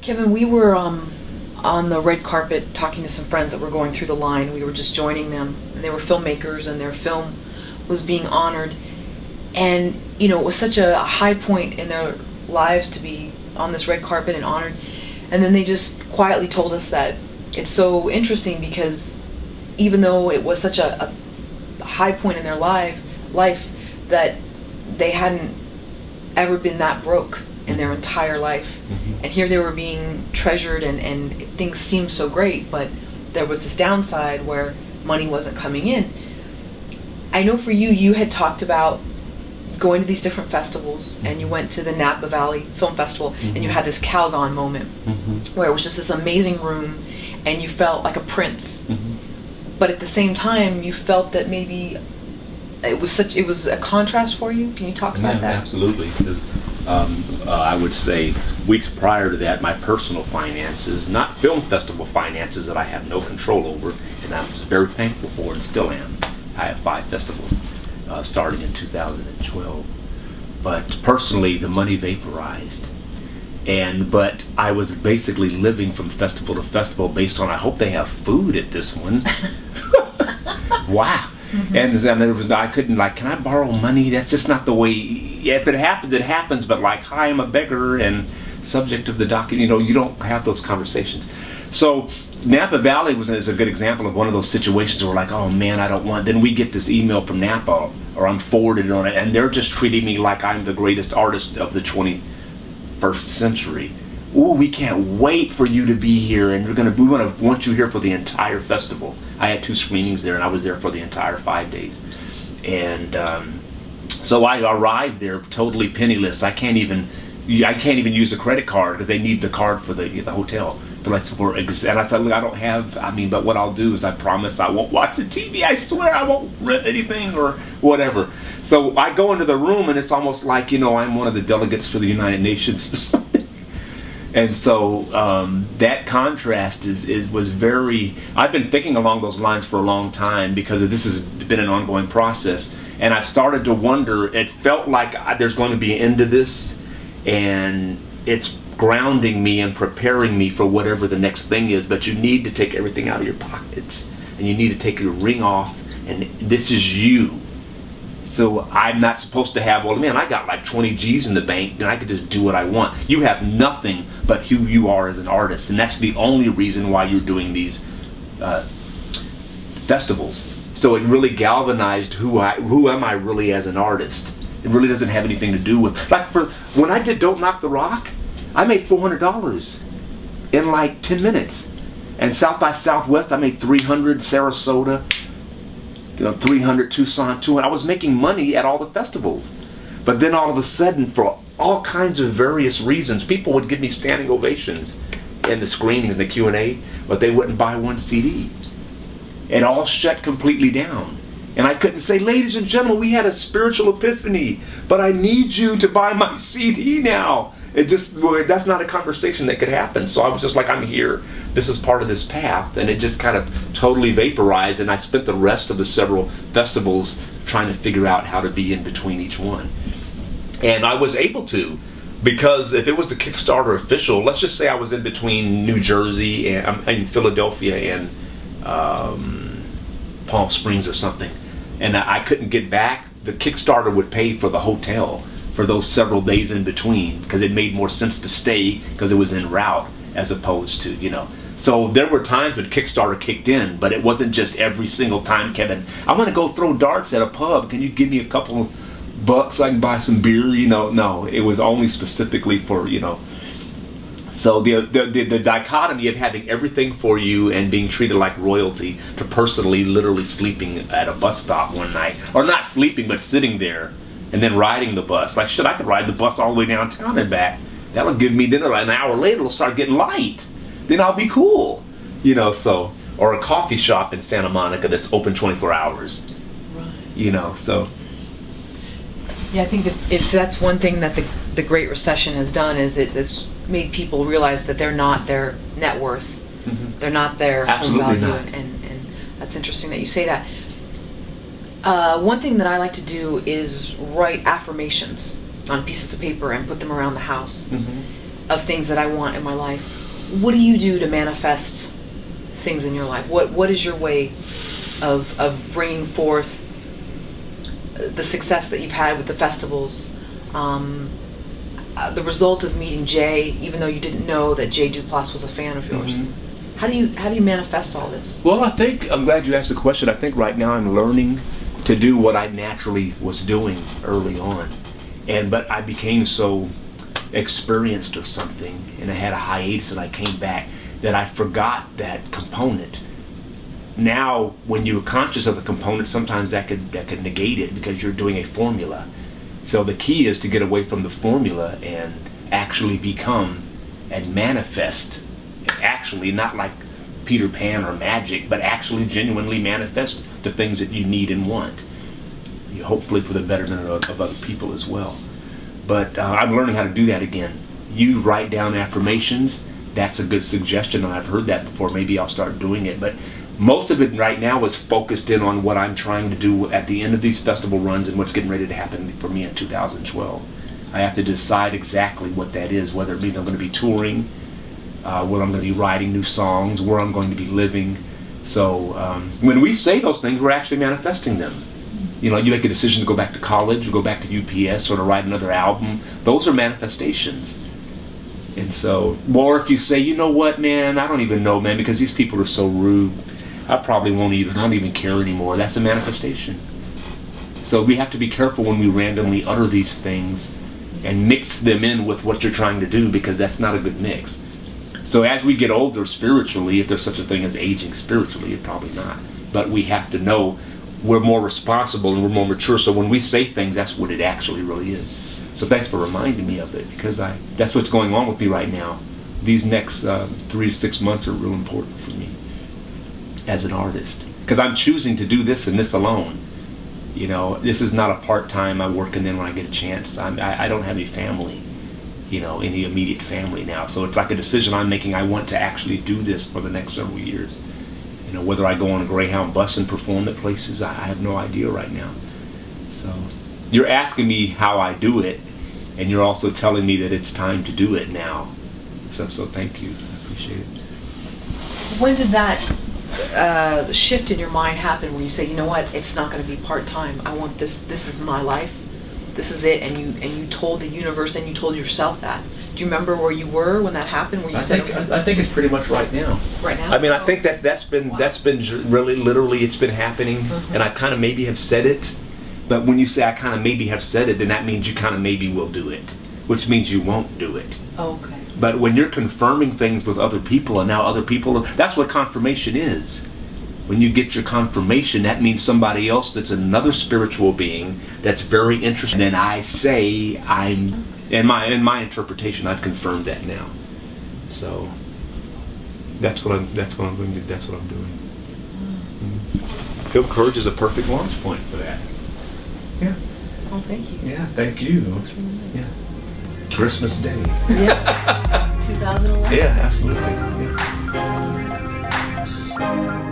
Kevin, we were on the red carpet talking to some friends that were going through the line. We were just joining them, and they were filmmakers, and their film was being honored. And, you know, it was such a high point in their lives to be on this red carpet and honored. And then they just quietly told us that it's so interesting because even though it was such a high point in their life, that they hadn't ever been that broke in their entire life. Mm-hmm. And here they were being treasured and things seemed so great, but there was this downside where money wasn't coming in. I know for you, you had talked about going to these different festivals, and you went to the Napa Valley Film Festival, Mm-hmm. and you had this Calgon moment Mm-hmm. where it was just this amazing room and you felt like a prince. Mm-hmm. But at the same time, you felt that maybe it was a contrast for you. Can you talk about Yeah, that? absolutely. Because I would say weeks prior to that, my personal finances, not film festival finances that I have no control over, and I was very thankful for and still am. I have 5 festivals starting in 2012. But personally, the money vaporized. But I was basically living from festival to festival based on, I hope they have food at this one. Wow. Mm-hmm. And there was, I couldn't, like, can I borrow money? That's just not the way. If it happens, it happens. But like, hi, I'm a beggar and subject of the document. You know, you don't have those conversations. So Napa Valley is a good example of one of those situations where we're like, oh man, I don't want. Then we get this email from Napa, or I'm forwarded on it, and they're just treating me like I'm the greatest artist of the 21st century. Ooh, we can't wait for you to be here, and we want you here for the entire festival. I had 2 screenings there, and I was there for the entire 5 days. And so I arrived there totally penniless. I can't even use a credit card because they need the card for the hotel. And I said, look, I don't have. But what I'll do is I promise I won't watch the TV. I swear I won't rent anything or whatever. So I go into the room, and it's almost like, I'm one of the delegates to the United Nations or something. And so that contrast was very. I've been thinking along those lines for a long time because this has been an ongoing process, and I've started to wonder. It felt like there's going to be an end to this, and it's grounding me and preparing me for whatever the next thing is. But you need to take everything out of your pockets, and you need to take your ring off, and this is you. So I'm not supposed to have, well, man, I got like 20 G's in the bank, and I could just do what I want. You have nothing but who you are as an artist, and that's the only reason why you're doing these festivals. So it really galvanized who am I really as an artist. It really doesn't have anything to do with, when I did Don't Knock the Rock, I made $400 in like 10 minutes. And South by Southwest, I made 300, Sarasota, 300, Tucson, 200. I was making money at all the festivals. But then all of a sudden, for all kinds of various reasons, people would give me standing ovations in the screenings and the Q&A, but they wouldn't buy one CD. It all shut completely down. And I couldn't say, ladies and gentlemen, we had a spiritual epiphany, but I need you to buy my CD now. That's not a conversation that could happen. So I was just like, I'm here. This is part of this path. And it just kind of totally vaporized. And I spent the rest of the several festivals trying to figure out how to be in between each one. And I was able to, because if it was the Kickstarter official, let's just say I was in between New Jersey and Philadelphia and Palm Springs or something, and I couldn't get back, the Kickstarter would pay for the hotel for those several days in between, because it made more sense to stay because it was en route as opposed to, So there were times when Kickstarter kicked in, but it wasn't just every single time, Kevin, I'm going to go throw darts at a pub. Can you give me a couple of bucks so I can buy some beer? No, it was only specifically for, So the dichotomy of having everything for you and being treated like royalty to personally literally sleeping at a bus stop one night, or not sleeping but sitting there and then riding the bus. Like, shit, I could ride the bus all the way downtown and back. That'll give me dinner. An hour later it'll start getting light. Then I'll be cool. So, or a coffee shop in Santa Monica that's open 24 hours. Right. So. Yeah, I think that if that's one thing that the Great Recession has done is it's made people realize that they're not their net worth. Mm-hmm. They're not their home value. Not. And that's interesting that you say that. One thing that I like to do is write affirmations on pieces of paper and put them around the house. Mm-hmm. of things that I want in my life. What do you do to manifest things in your life? What is your way of bringing forth the success that you've had with the festivals? The result of meeting Jay, even though you didn't know that Jay Duplass was a fan of yours. Mm-hmm. How do you manifest all this? Well, I think I'm glad you asked the question. I think right now I'm learning to do what I naturally was doing early on, but I became so experienced or something, and I had a hiatus, and I came back that I forgot that component. Now, when you're conscious of the component, sometimes that could negate it because you're doing a formula. So the key is to get away from the formula and actually become and manifest. Actually, not like Peter Pan or magic, but actually genuinely manifest the things that you need and want. Hopefully for the betterment of other people as well. But I'm learning how to do that again. You write down affirmations. That's a good suggestion, and I've heard that before. Maybe I'll start doing it. But most of it right now is focused in on what I'm trying to do at the end of these festival runs and what's getting ready to happen for me in 2012. I have to decide exactly what that is, whether it means I'm going to be touring, where I'm going to be writing new songs, where I'm going to be living. So when we say those things, we're actually manifesting them. You know, you make a decision to go back to college, or go back to UPS, or to write another album. Those are manifestations. And so, or if you say, you know what, man, I don't even know, man, because these people are so rude, I probably I don't even care anymore. That's a manifestation. So we have to be careful when we randomly utter these things and mix them in with what you're trying to do, because that's not a good mix. So as we get older spiritually, if there's such a thing as aging spiritually, it's probably not. But we have to know we're more responsible and we're more mature. So when we say things, that's what it actually really is. So thanks for reminding me of it, because that's what's going on with me right now. These next 3 to 6 months are real important for me as an artist, because I'm choosing to do this and this alone. You know, this is not a part-time I'm working in when I get a chance. I don't have any family, you know, any immediate family now. So it's like a decision I'm making. I want to actually do this for the next several years. You know, whether I go on a Greyhound bus and perform at places, I have no idea right now. So you're asking me how I do it, and you're also telling me that it's time to do it now. So thank you. I appreciate it. When did that shift in your mind happen where you say, you know what, it's not going to be part-time. I want this. This is my life. This is it. And you told the universe and you told yourself that. Do you remember where you were when that happened? Where you said, I think it's pretty much right now. Right now. I mean, I think that's been really literally it's been happening, and I kind of maybe have said it. But when you say I kind of maybe have said it, then that means you kind of maybe will do it, which means you won't do it. Okay. But when you're confirming things with other people, and now other people, that's what confirmation is. When you get your confirmation, that means somebody else that's another spiritual being that's very interested. And then I say in my interpretation, I've confirmed that now. So that's what I'm going to do. That's what I'm doing. Phil Courage is a perfect launch point for that. Yeah. Oh, thank you. Yeah, thank you. That's really nice. Yeah. Christmas Day. Yeah. 2011. Yeah, absolutely. Yeah.